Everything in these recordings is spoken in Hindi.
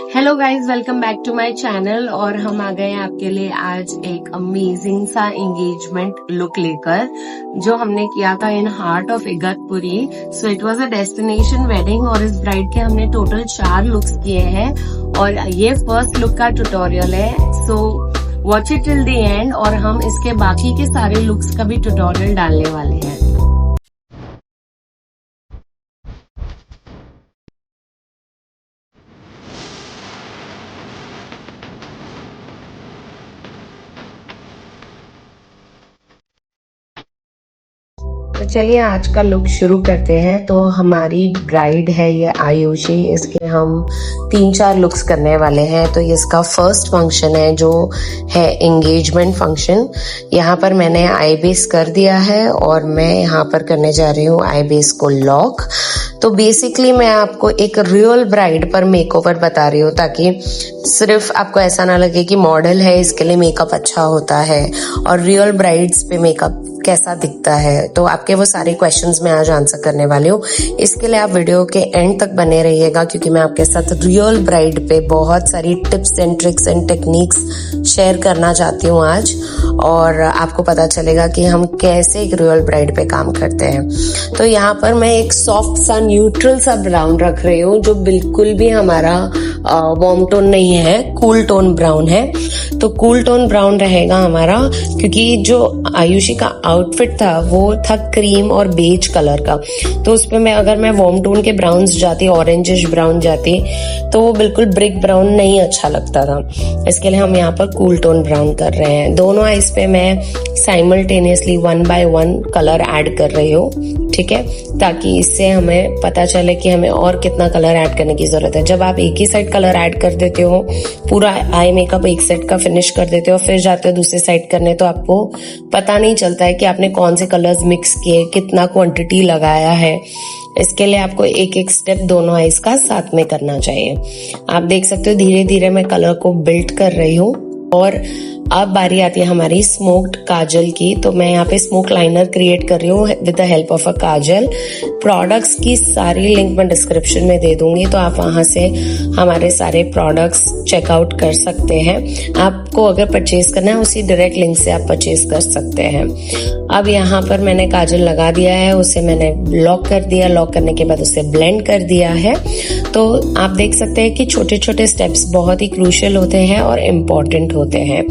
Hello guys, welcome back to my channel. और हम आ गए आपके लिए आज एक अमेजिंग सा एंगेजमेंट लुक लेकर, जो हमने किया था in heart of Igatpuri. So it was a destination wedding और इस ब्राइड के हमने टोटल 4 लुक्स किए हैं और ये फर्स्ट लुक का ट्यूटोरियल है। So watch it till the end और हम इसके बाकी के सारे लुक्स का भी ट्यूटोरियल डालने वाले हैं। तो चलिए आज का लुक शुरू करते हैं। तो हमारी ब्राइड है ये आयुषी, इसके हम 3-4 लुक्स करने वाले हैं। तो ये इसका फर्स्ट फंक्शन है जो है एंगेजमेंट फंक्शन। यहाँ पर मैंने आई बेस कर दिया है और मैं यहाँ पर करने जा रही हूँ आई बेस को लॉक। तो बेसिकली मैं आपको एक रियल ब्राइड पर मेकओवर बता रही हूँ, ताकि सिर्फ आपको ऐसा ना लगे कि मॉडल है इसके लिए मेकअप अच्छा होता है और रियल ब्राइड्स पे मेकअप कैसा दिखता है। तो आपके वो सारे क्वेश्चंस मैं आज आंसर करने वाली हूँ। इसके लिए आप वीडियो के एंड तक बने रहिएगा, क्योंकि मैं आपके साथ रियल ब्राइड पे बहुत सारी tips and tricks and techniques share करना चाहती हूँ आज, और आपको पता चलेगा कि हम कैसे एक रियल ब्राइड पे काम करते हैं। तो यहाँ पर मैं एक सॉफ्ट सा न्यूट्रल सा ब्राउन रख रही हूँ, जो बिल्कुल भी हमारा वार्म टोन नहीं है, कूल टोन ब्राउन है। तो कूल टोन ब्राउन रहेगा हमारा, क्योंकि जो आयुषी का आउटफिट था वो था क्रीम और बेज कलर का। तो उस पे अगर मैं वार्म टोन के ब्राउन्स जाती, ऑरेंजिश ब्राउन जाती, तो वो बिल्कुल ब्रिक ब्राउन नहीं अच्छा लगता था। इसके लिए हम यहाँ पर कूल टोन ब्राउन कर रहे हैं। दोनों आईज पे मैं साइमल्टेनियसली 1 by 1 कलर ऐड कर रही हूँ, ठीक है, ताकि इससे हमें पता चले कि हमें और कितना कलर ऐड करने की जरूरत है। जब आप एक ही साइड कलर ऐड कर देते हो, पूरा आई मेकअप एक सेट का फिनिश कर देते हो, फिर जाते हो दूसरे साइड करने, तो आपको पता नहीं चलता है कि आपने कौन से कलर्स मिक्स किए, कितना क्वांटिटी लगाया है। इसके लिए आपको एक एक स्टेप दोनों आईज का साथ में करना चाहिए। आप देख सकते हो धीरे धीरे मैं कलर को बिल्ड कर रही हूँ। और अब बारी आती है हमारी स्मोक्ड काजल की। तो मैं यहाँ पे स्मोक लाइनर क्रिएट कर रही हूँ with the help of a Kajal. Products की सारी लिंक मैं डिस्क्रिप्शन में दे दूंगी, तो आप वहां से हमारे सारे प्रोडक्ट्स चेकआउट कर सकते हैं। आपको अगर परचेज करना है उसी डायरेक्ट लिंक से आप परचेज कर सकते हैं। अब यहाँ पर मैंने काजल लगा दिया है, उसे मैंने लॉक कर दिया। लॉक करने के बाद उसे ब्लेंड कर दिया है। तो आप देख सकते हैं कि छोटे छोटे स्टेप्स बहुत ही क्रूशियल होते हैं और इम्पोर्टेंट होते हैं।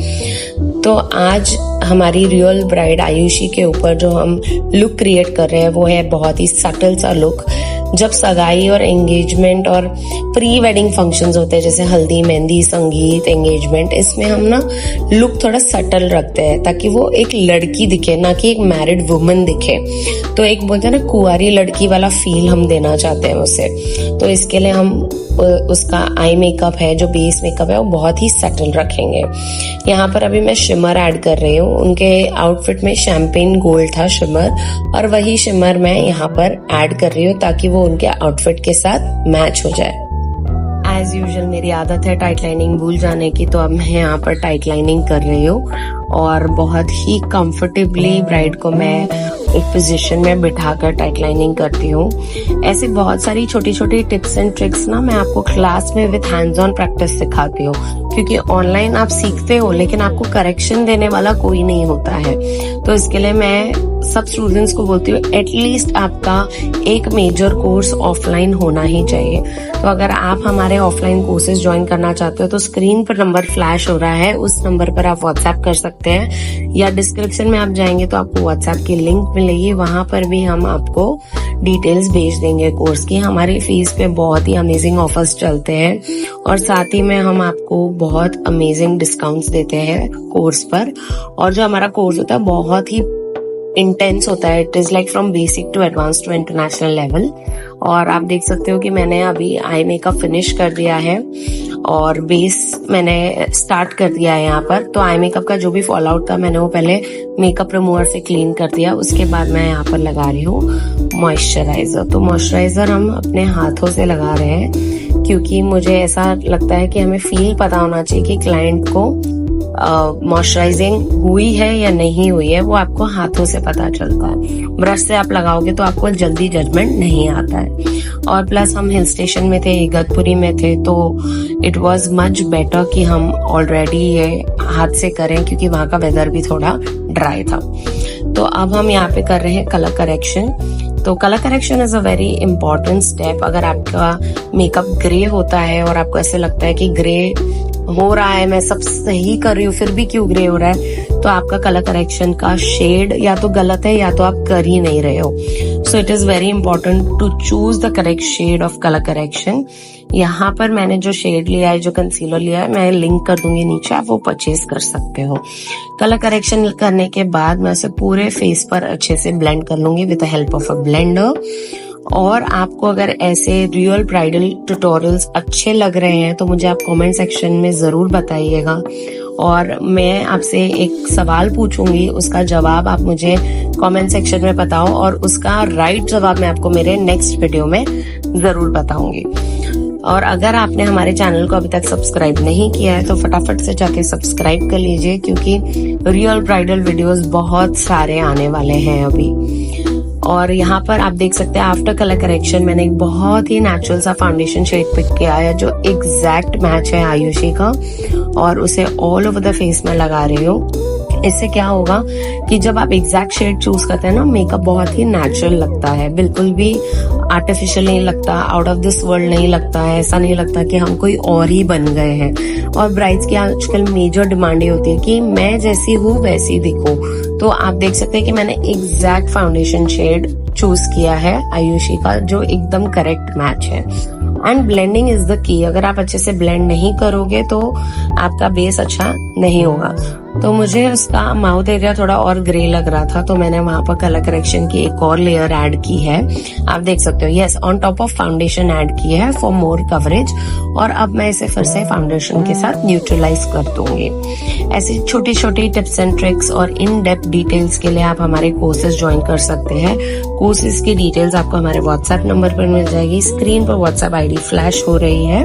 तो आज हमारी रियल ब्राइड आयुषी के ऊपर जो हम लुक क्रिएट कर रहे हैं वो है बहुत ही सटल सा लुक। जब सगाई और एंगेजमेंट और प्री वेडिंग फंक्शंस होते हैं, जैसे हल्दी, मेहंदी, संगीत, एंगेजमेंट, इसमें हम ना लुक थोड़ा सटल रखते हैं ताकि वो एक लड़की दिखे, ना कि एक मैरिड वुमन दिखे। तो एक बोलते हैं ना कुंवारी लड़की वाला फील हम देना चाहते हैं उसे। तो इसके लिए हम उसका आई मेकअप है, जो बेस मेकअप है, वो बहुत ही सटल रखेंगे। यहाँ पर अभी मैं शिमर ऐड कर रही हूँ। उनके आउटफिट में शैम्पेन गोल्ड था शिमर, और वही शिमर मैं यहाँ पर ऐड कर रही हूँ ताकि वो उनके आउटफिट के साथ मैच हो जाए। एज यूजुअल मेरी आदत है टाइट लाइनिंग भूल जाने की, तो अब मैं यहाँ पर टाइट लाइनिंग कर रही हूँ और बहुत ही कंफर्टेबली ब्राइड को मैं एक पोजीशन में बिठाकर टाइट लाइनिंग करती हूँ। ऐसे बहुत सारी छोटी छोटी टिप्स एंड ट्रिक्स ना मैं आपको क्लास में विद हैंड्स ऑन प्रैक्टिस सिखाती हूँ, क्योंकि ऑनलाइन आप सीखते हो लेकिन आपको करेक्शन देने वाला कोई नहीं होता है। तो इसके लिए मैं सब स्टूडेंट्स को बोलती हूँ एटलीस्ट आपका एक मेजर कोर्स ऑफलाइन होना ही चाहिए। तो अगर आप हमारे ऑफलाइन कोर्सेज ज्वाइन करना चाहते हो तो स्क्रीन पर नंबर फ्लैश हो रहा है, उस नंबर पर आप व्हाट्सएप कर सकते हैं, या डिस्क्रिप्शन में आप जाएंगे तो आपको व्हाट्सएप की लिंक मिलेगी, वहां पर भी हम आपको डिटेल्स भेज देंगे कोर्स की। हमारी फीस पे बहुत ही अमेजिंग ऑफर्स चलते हैं और साथ ही में हम आपको बहुत अमेजिंग डिस्काउंट्स देते हैं कोर्स पर। और जो हमारा कोर्स होता है बहुत ही इंटेंस होता है। It is like from basic to advance to international level. और आप देख सकते हो कि मैंने अभी आई मेकअप फिनिश कर दिया है और बेस मैंने स्टार्ट कर दिया है यहाँ पर। तो आई मेकअप का जो भी फॉल आउट था मैंने वो पहले मेकअप रिमूवर से क्लीन कर दिया। उसके बाद मैं यहाँ पर लगा रही हूँ मॉइस्चराइजर। तो मॉइस्चराइजर हम अपने हाथों से लगा रहे हैं, क्योंकि मुझे ऐसा लगता है कि हमें फील पता होना चाहिए कि क्लाइंट को मॉइस्चराइजिंग हुई है या नहीं हुई है, वो आपको हाथों से पता चलता है। ब्रश से आप लगाओगे तो आपको जल्दी जजमेंट नहीं आता है। और प्लस हम हिल स्टेशन में थे, इगतपुरी में थे, तो इट वॉज मच बेटर कि हम ऑलरेडी ये हाथ से करें क्योंकि वहाँ का वेदर भी थोड़ा ड्राई था। तो अब हम यहाँ पे कर रहे हैं कलर करेक्शन। तो colour correction is a very important step. अगर आपका मेकअप ग्रे होता है और आपको ऐसे लगता है कि ग्रे हो रहा है, मैं सब सही कर रही हूँ फिर भी क्यों ग्रे हो रहा है, तो आपका कलर करेक्शन का शेड या तो गलत है या तो आप कर ही नहीं रहे हो। So it is very important to choose the correct shade of colour correction. यहाँ पर मैंने जो शेड लिया है, जो कंसीलर लिया है, मैं लिंक कर दूंगी नीचे, आप वो परचेज कर सकते हो। कलर करेक्शन करने के बाद मैं उसे पूरे फेस पर अच्छे से ब्लेंड कर लूंगी with the help of a blender. और आपको अगर ऐसे रियल ब्राइडल ट्यूटोरियल्स अच्छे लग रहे हैं तो मुझे आप कमेंट सेक्शन में जरूर बताइएगा, और मैं आपसे एक सवाल पूछूंगी, उसका जवाब आप मुझे कमेंट सेक्शन में बताओ, और उसका राइट जवाब मैं आपको मेरे नेक्स्ट वीडियो में जरूर बताऊंगी। और अगर आपने हमारे चैनल को अभी तक सब्सक्राइब नहीं किया है तो फटाफट से जाके सब्सक्राइब कर लीजिए, क्योंकि रियल ब्राइडल वीडियोस बहुत सारे आने वाले हैं अभी। और यहाँ पर आप देख सकते हैं आफ्टर कलर करेक्शन मैंने एक बहुत ही नेचुरल सा फाउंडेशन शेड पिक किया है जो एग्जैक्ट मैच है आयुषी का, और उसे ऑल ओवर द फेस में लगा रही हूँ। इससे क्या होगा कि जब आप एग्जैक्ट शेड चूज करते हैं ना, मेकअप बहुत ही नेचुरल लगता है, बिल्कुल भी आर्टिफिशियल नहीं लगता, आउट ऑफ दिस वर्ल्ड नहीं लगता है, ऐसा नहीं लगता कि हम कोई और ही बन गए हैं। और ब्राइड्स की आजकल मेजर डिमांड ये होती है कि मैं जैसी हूँ वैसी दिखूं। तो आप देख सकते हैं कि मैंने एग्जैक्ट फाउंडेशन शेड चूज किया है आयुषी का, जो एकदम करेक्ट मैच है। And blending is the key. अगर आप अच्छे से ब्लेंड नहीं करोगे तो आपका बेस अच्छा नहीं होगा। तो मुझे उसका माउथ एरिया थोड़ा और ग्रे लग रहा था, तो मैंने वहां पर कलर करेक्शन की एक और लेयर ऐड की है, आप देख सकते हो। Yes, on top of foundation add की है फॉर मोर कवरेज। और अब मैं इसे फिर से फाउंडेशन के साथ न्यूट्रलाइज कर दूंगी। ऐसी छोटी छोटी टिप्स एंड ट्रिक्स और इन डेप्थ डिटेल्स के लिए आप हमारे कोर्सेज ज्वाइन कर सकते हैं। कोर्सेज की डिटेल्स आपको हमारे व्हाट्सएप नंबर पर मिल जाएगी। स्क्रीन पर व्हाट्सएप आईडी फ्लैश हो रही है,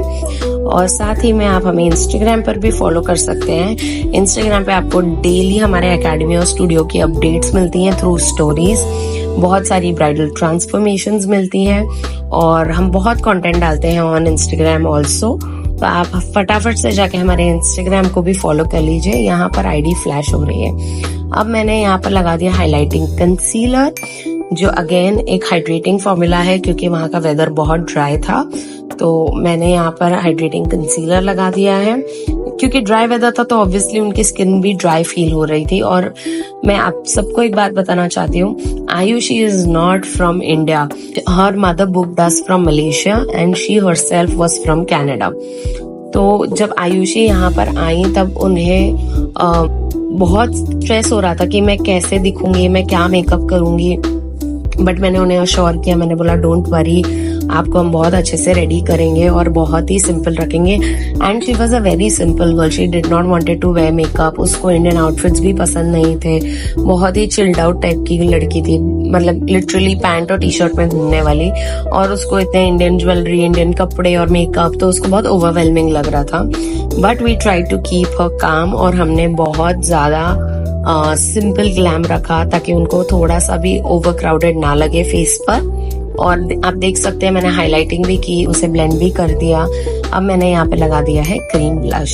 और साथ ही में आप हमें इंस्टाग्राम पर भी फॉलो कर सकते हैं। इंस्टाग्राम पे आपको डेली हमारे एकेडमी और स्टूडियो की अपडेट्स मिलती हैं थ्रू स्टोरीज। बहुत सारी ब्राइडल ट्रांसफॉर्मेशंस मिलती हैं, और हम बहुत कंटेंट डालते हैं ऑन इंस्टाग्राम ऑल्सो। तो आप फटाफट से जाके हमारे इंस्टाग्राम को भी फॉलो कर लीजिए, यहाँ पर आईडी फ्लैश हो रही है। अब मैंने यहाँ पर लगा दिया हाइलाइटिंग कंसीलर, जो अगेन एक हाइड्रेटिंग फॉर्मूला है, क्योंकि वहाँ का वेदर बहुत ड्राई था, तो मैंने यहाँ पर हाइड्रेटिंग कंसीलर लगा दिया है। क्योंकि ड्राई वेदर था तो ऑब्वियसली उनकी स्किन भी ड्राई फील हो रही थी। और मैं आप सबको एक बात बताना चाहती हूँ, Ayushi is not from India, her mother booked us from Malaysia and she herself was from Canada. तो जब आयुषी यहाँ पर आई तब उन्हें बहुत स्ट्रेस हो रहा था कि मैं कैसे दिखूंगी, मैं क्या मेकअप करूंगी। बट मैंने उन्हें अश्योर किया, मैंने बोला डोंट वरी, आपको हम बहुत अच्छे से रेडी करेंगे और बहुत ही सिंपल रखेंगे। And she was a very simple girl, she did not wanted to wear makeup. उसको इंडियन आउटफिट्स भी पसंद नहीं थे, बहुत ही चिल्ड आउट टाइप की लड़की थी, मतलब लिटरली पैंट और टी शर्ट में घूमने वाली। और उसको इतने इंडियन ज्वेलरी, इंडियन कपड़े और मेकअप, तो उसको बहुत ओवरवेलमिंग लग रहा था। But we try to keep her calm, और हमने बहुत ज्यादा सिंपल ग्लैम रखा ताकि उनको थोड़ा सा भी ओवर क्राउडेड ना लगे फेस पर। और आप देख सकते हैं मैंने हाइलाइटिंग भी की, उसे ब्लेंड भी कर दिया। अब मैंने यहाँ पे लगा दिया है क्रीम ब्लश।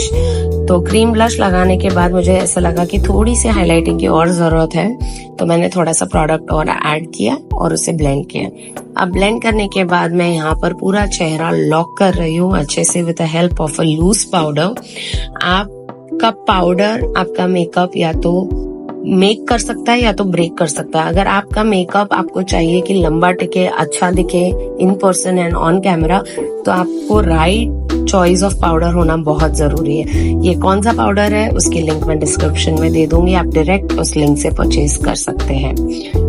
तो क्रीम ब्लश लगाने के बाद मुझे ऐसा लगा कि थोड़ी सी हाइलाइटिंग की और जरूरत है, तो मैंने थोड़ा सा प्रोडक्ट और ऐड किया और उसे ब्लेंड किया। अब ब्लेंड करने के बाद मैं यहाँ पर पूरा चेहरा लॉक कर रही हूँ अच्छे से with the help of a loose powder. आपका पाउडर आपका मेकअप या तो मेक कर सकता है या तो ब्रेक कर सकता है। अगर आपका मेकअप आपको चाहिए कि लंबा टिके, अच्छा दिखे in person and on camera, तो आपको राइट चॉइस ऑफ पाउडर होना बहुत जरूरी है। ये कौन सा पाउडर है उसकी लिंक मैं डिस्क्रिप्शन में दे दूंगी, आप डायरेक्ट उस लिंक से परचेज कर सकते हैं।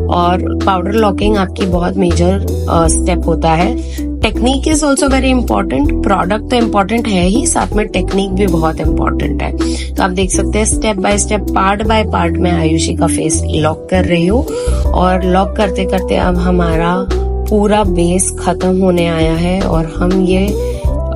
और पाउडर लॉकिंग आपकी बहुत मेजर स्टेप होता है। Technique is also very important. Product तो इम्पोर्टेंट है ही, साथ में टेक्निक भी बहुत इम्पोर्टेंट है। तो आप देख सकते हैं step by step, part by part मैं आयुषी का फेस लॉक कर रही हूँ। और लॉक करते करते अब हमारा पूरा बेस खत्म होने आया है, और हम ये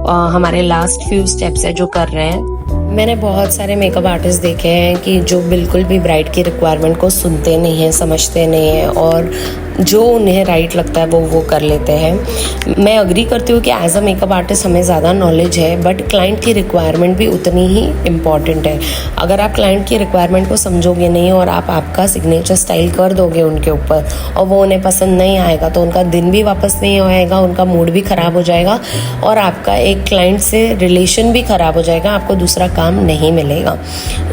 हमारे लास्ट फ्यू स्टेप्स है जो कर रहे हैं। मैंने बहुत सारे मेकअप आर्टिस्ट देखे हैं कि जो बिल्कुल भी ब्राइड की रिक्वायरमेंट को सुनते नहीं हैं, समझते नहीं हैं और जो उन्हें राइट लगता है वो कर लेते हैं। मैं अग्री करती हूँ कि एज अ मेकअप आर्टिस्ट हमें ज़्यादा नॉलेज है, बट क्लाइंट की रिक्वायरमेंट भी उतनी ही इम्पॉर्टेंट है। अगर आप क्लाइंट की रिक्वायरमेंट को समझोगे नहीं और आप आपका सिग्नेचर स्टाइल कर दोगे उनके ऊपर और वो उन्हें पसंद नहीं आएगा तो उनका दिन भी वापस नहीं आएगा, उनका मूड भी ख़राब हो जाएगा और आपका एक क्लाइंट से रिलेशन भी ख़राब हो जाएगा, आपको दूसरा काम नहीं मिलेगा।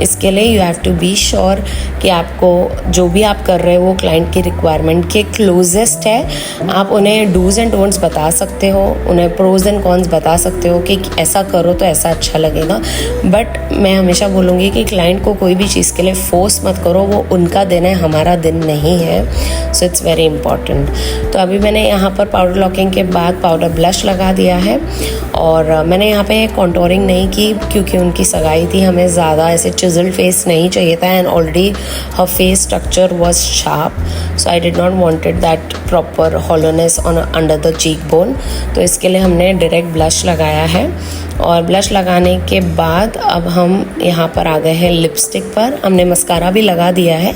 इसके लिए you have to be sure कि आपको जो भी आप कर रहे हो वो क्लाइंट की रिक्वायरमेंट के क्लोजेस्ट है। आप उन्हें डूज एंड डोंट्स बता सकते हो, उन्हें प्रोज एंड कॉन्स बता सकते हो कि ऐसा करो तो ऐसा अच्छा लगेगा, बट मैं हमेशा बोलूँगी कि क्लाइंट को कोई भी चीज़ के लिए फोर्स मत करो, वो उनका दिन है, हमारा दिन नहीं है। So it's very important. तो अभी मैंने यहाँ पर पाउडर लॉकिंग के बाद पाउडर ब्लश लगा दिया है और मैंने यहाँ पे कॉन्टोरिंग नहीं की क्योंकि उनकी सगाई थी, हमें ज़्यादा ऐसे चिजल्ड फेस नहीं चाहिए था and already her face structure was sharp, so I did not wanted that proper hollowness on under the cheek bone. तो इसके लिए हमने डायरेक्ट ब्लश लगाया है और ब्लश लगाने के बाद अब हम यहाँ पर आ गए हैं लिपस्टिक पर। हमने मस्कारा भी लगा दिया है।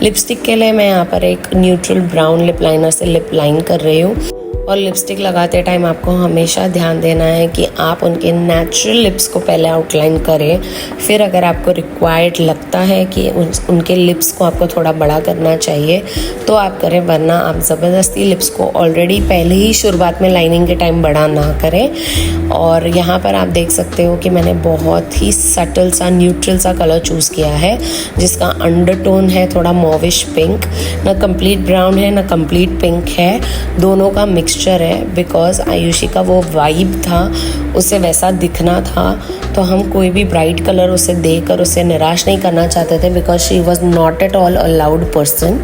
लिपस्टिक के लिए मैं यहाँ पर एक न्यूट्रल ब्राउन लिप लाइनर से लिप लाइन कर रही हूँ और लिपस्टिक लगाते टाइम आपको हमेशा ध्यान देना है कि आप उनके नेचुरल लिप्स को पहले आउटलाइन करें, फिर अगर आपको रिक्वायर्ड लगता है कि उनके लिप्स को आपको थोड़ा बड़ा करना चाहिए तो आप करें, वरना आप ज़बरदस्ती लिप्स को ऑलरेडी पहले ही शुरुआत में लाइनिंग के टाइम बड़ा ना करें। और यहाँ पर आप देख सकते हो कि मैंने बहुत ही सटल सा न्यूट्रल सा कलर चूज़ किया है जिसका अंडरटोन है थोड़ा मॉविश पिंक, ना कंप्लीट ब्राउन है ना कंप्लीट पिंक है, दोनों का मिक्स है। बिकॉज आयुषी का वो वाइब था, उसे वैसा दिखना था, तो हम कोई भी ब्राइट कलर उसे देकर उसे निराश नहीं करना चाहते थे because she was not at all a loud person.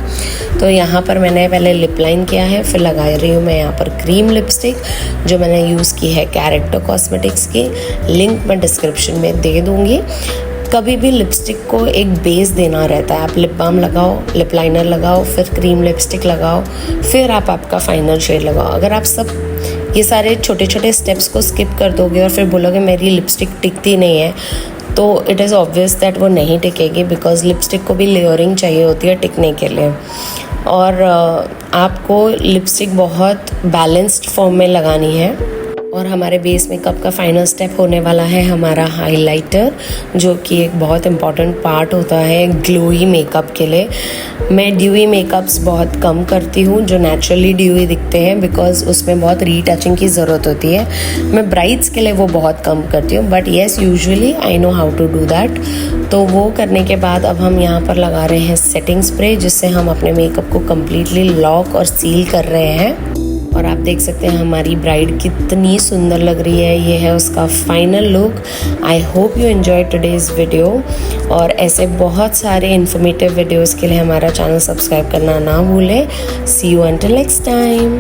तो यहाँ पर मैंने पहले लिप लाइन किया है, फिर लगा रही हूँ मैं यहाँ पर क्रीम लिपस्टिक जो मैंने यूज़ की है कैरेक्टर कॉस्मेटिक्स की। लिंक मैं डिस्क्रिप्शन में दे दूँगी। कभी भी लिपस्टिक को एक बेस देना रहता है, आप लिप बाम लगाओ, लिप लाइनर लगाओ, फिर क्रीम लिपस्टिक लगाओ, फिर आप आपका फाइनल शेड लगाओ। अगर आप सब ये सारे छोटे छोटे स्टेप्स को स्किप कर दोगे और फिर बोलोगे मेरी लिपस्टिक टिकती नहीं है, तो इट इज़ ऑब्वियस दैट वो नहीं टिकेगी बिकॉज लिपस्टिक को भी लेयरिंग चाहिए होती है टिकने के लिए। और आपको लिपस्टिक बहुत बैलेंस्ड फॉर्म में लगानी है। और हमारे बेस मेकअप का फाइनल स्टेप होने वाला है हमारा हाइलाइटर, जो कि एक बहुत इम्पॉर्टेंट पार्ट होता है ग्लोई मेकअप के लिए। मैं ड्यूई मेकअप्स बहुत कम करती हूँ जो नेचुरली ड्यूई दिखते हैं बिकॉज उसमें बहुत रीटचिंग की ज़रूरत होती है। मैं ब्राइड्स के लिए वो बहुत कम करती हूँ, but yes usually I know how to do that. तो वो करने के बाद अब हम यहाँ पर लगा रहे हैं सेटिंग स्प्रे, जिससे हम अपने मेकअप को कम्प्लीटली लॉक और सील कर रहे हैं। और आप देख सकते हैं हमारी ब्राइड कितनी सुंदर लग रही है। ये है उसका final look. I hope you enjoy today's video और ऐसे बहुत सारे इन्फॉर्मेटिव वीडियोस के लिए हमारा चैनल सब्सक्राइब करना ना भूलें। सी यू अंटिल नेक्स्ट टाइम।